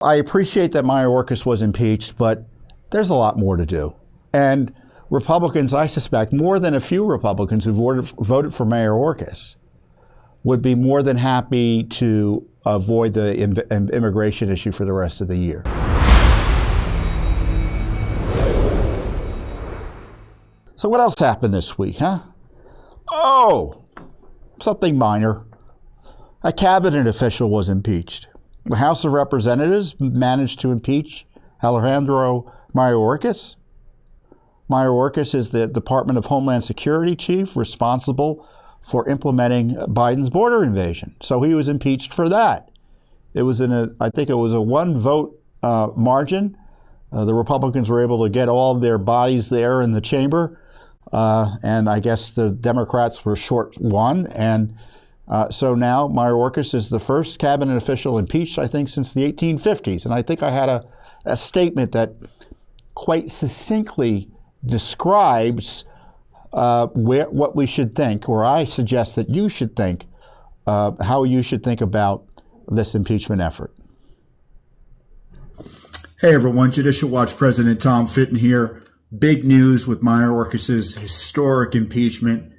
I appreciate that Mayorkas was impeached, but there's a lot more to do. And Republicans, I suspect, more than a few Republicans who voted for Mayorkas, would be more than happy to avoid the immigration issue for the rest of the year. So what else happened this week, huh? Oh, something minor. A cabinet official was impeached. The House of Representatives managed to impeach Alejandro Mayorkas. Mayorkas is the Department of Homeland Security chief responsible for implementing Biden's border invasion. So he was impeached for that. It was I think it was a one-vote margin. The Republicans were able to get all of their bodies there in the chamber, and I guess the Democrats were short one. And so now Mayorkas is the first cabinet official impeached, I think, since the 1850s. And I think I had a statement that quite succinctly describes what we should think, or I suggest that you should think, how you should think about this impeachment effort. Hey everyone, Judicial Watch President Tom Fitton here. Big news with Mayorkas' historic impeachment.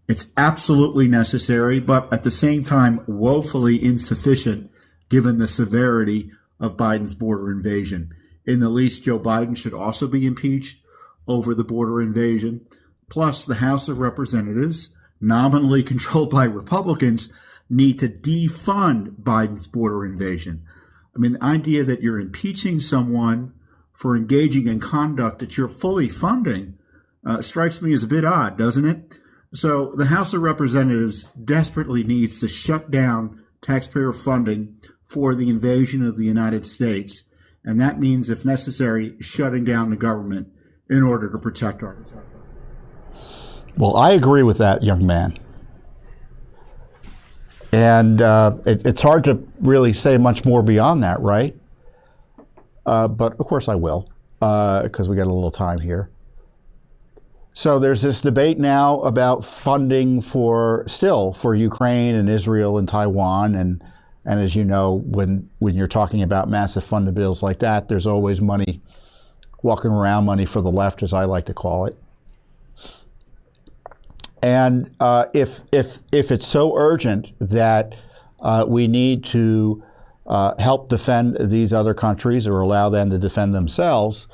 It's absolutely necessary, but at the same time, woefully insufficient given the severity of Biden's border invasion. In the least, Joe Biden should also be impeached over the border invasion. Plus, the House of Representatives, nominally controlled by Republicans, need to defund Biden's border invasion. I mean, the idea that you're impeaching someone for engaging in conduct that you're fully funding strikes me as a bit odd, doesn't it? So the House of Representatives desperately needs to shut down taxpayer funding for the invasion of the United States. And that means, if necessary, shutting down the government in order to protect our. Well, I agree with that, young man. And it's hard to really say much more beyond that, right? But of course I will, because we got a little time here. So there's this debate now about funding for Ukraine and Israel and Taiwan. And as you know, when you're talking about massive funding bills like that, there's always money, walking around money for the left, as I like to call it. And if it's so urgent that we need to help defend these other countries or allow them to defend themselves,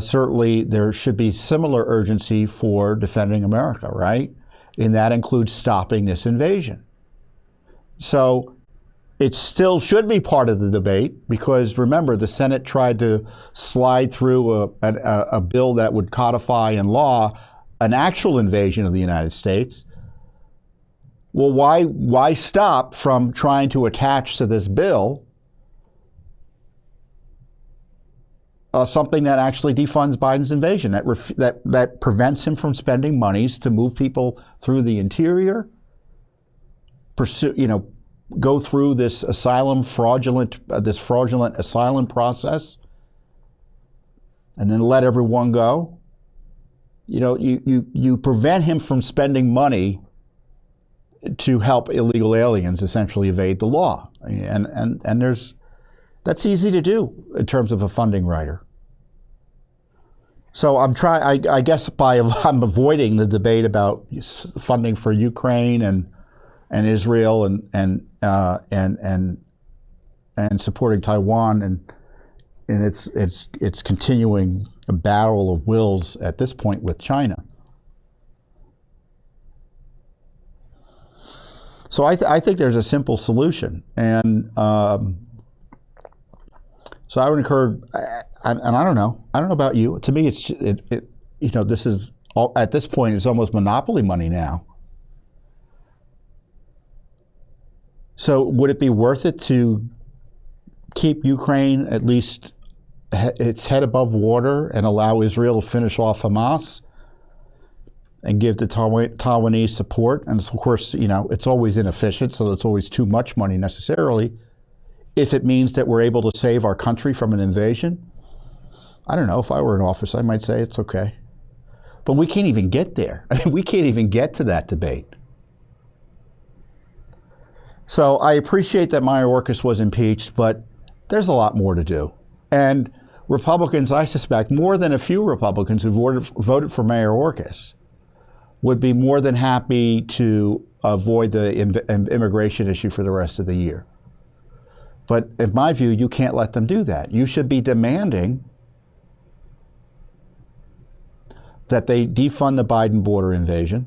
certainly there should be similar urgency for defending America, right? And that includes stopping this invasion. So it still should be part of the debate because, remember, the Senate tried to slide through a bill that would codify in law an actual invasion of the United States. Well, why stop from trying to attach to this bill something that actually defunds Biden's invasion, that prevents him from spending monies to move people through the interior, go through this fraudulent asylum process, and then let everyone go? You prevent him from spending money to help illegal aliens essentially evade the law. And that's easy to do in terms of a funding rider. So I'm avoiding the debate about funding for Ukraine and Israel and supporting Taiwan and its continuing battle of wills at this point with China. So I think there's a simple solution, and so I would encourage. And I don't know about you. To me, this is at this point it's almost monopoly money now. So would it be worth it to keep Ukraine at least its head above water and allow Israel to finish off Hamas and give the Taiwanese support? And of course, it's always inefficient, so it's always too much money necessarily. If it means that we're able to save our country from an invasion, I don't know. If I were in office, I might say it's okay. But we can't even get there. I mean, we can't even get to that debate. So I appreciate that Mayorkas was impeached, but There's a lot more to do. And Republicans, I suspect, more than a few Republicans who voted for Mayorkas would be more than happy to avoid the immigration issue for the rest of the year. But in my view, you can't let them do that. You should be demanding that they defund the Biden border invasion.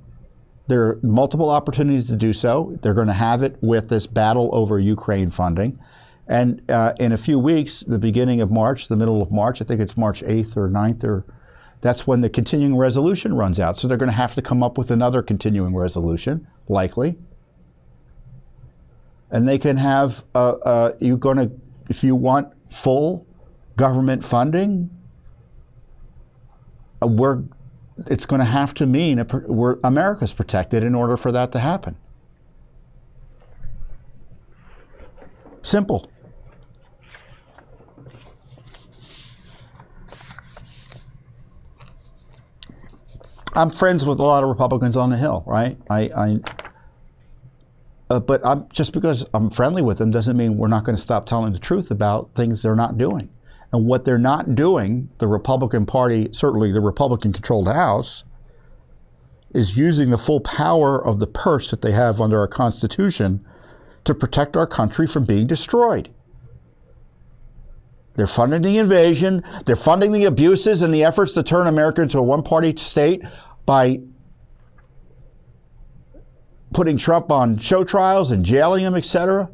There are multiple opportunities to do so. They're going to have it with this battle over Ukraine funding. And in a few weeks, the beginning of March, the middle of March, I think it's March 8th or 9th, that's when the continuing resolution runs out. So they're going to have to come up with another continuing resolution, likely. And they can have, if you want full government funding, it's going to have to mean America's protected in order for that to happen. Simple. I'm friends with a lot of Republicans on the Hill, right? But just because I'm friendly with them doesn't mean we're not going to stop telling the truth about things they're not doing. And what they're not doing, the Republican Party, certainly the Republican-controlled House, is using the full power of the purse that they have under our Constitution to protect our country from being destroyed. They're funding the invasion. They're funding the abuses and the efforts to turn America into a one-party state by putting Trump on show trials and jailing him, etc.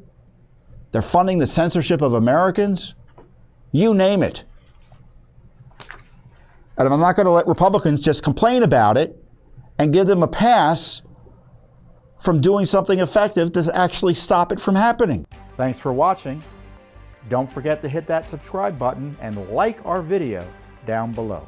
They're funding the censorship of Americans. You name it. And I'm not going to let Republicans just complain about it and give them a pass from doing something effective to actually stop it from happening. Thanks for watching. Don't forget to hit that subscribe button and like our video down below.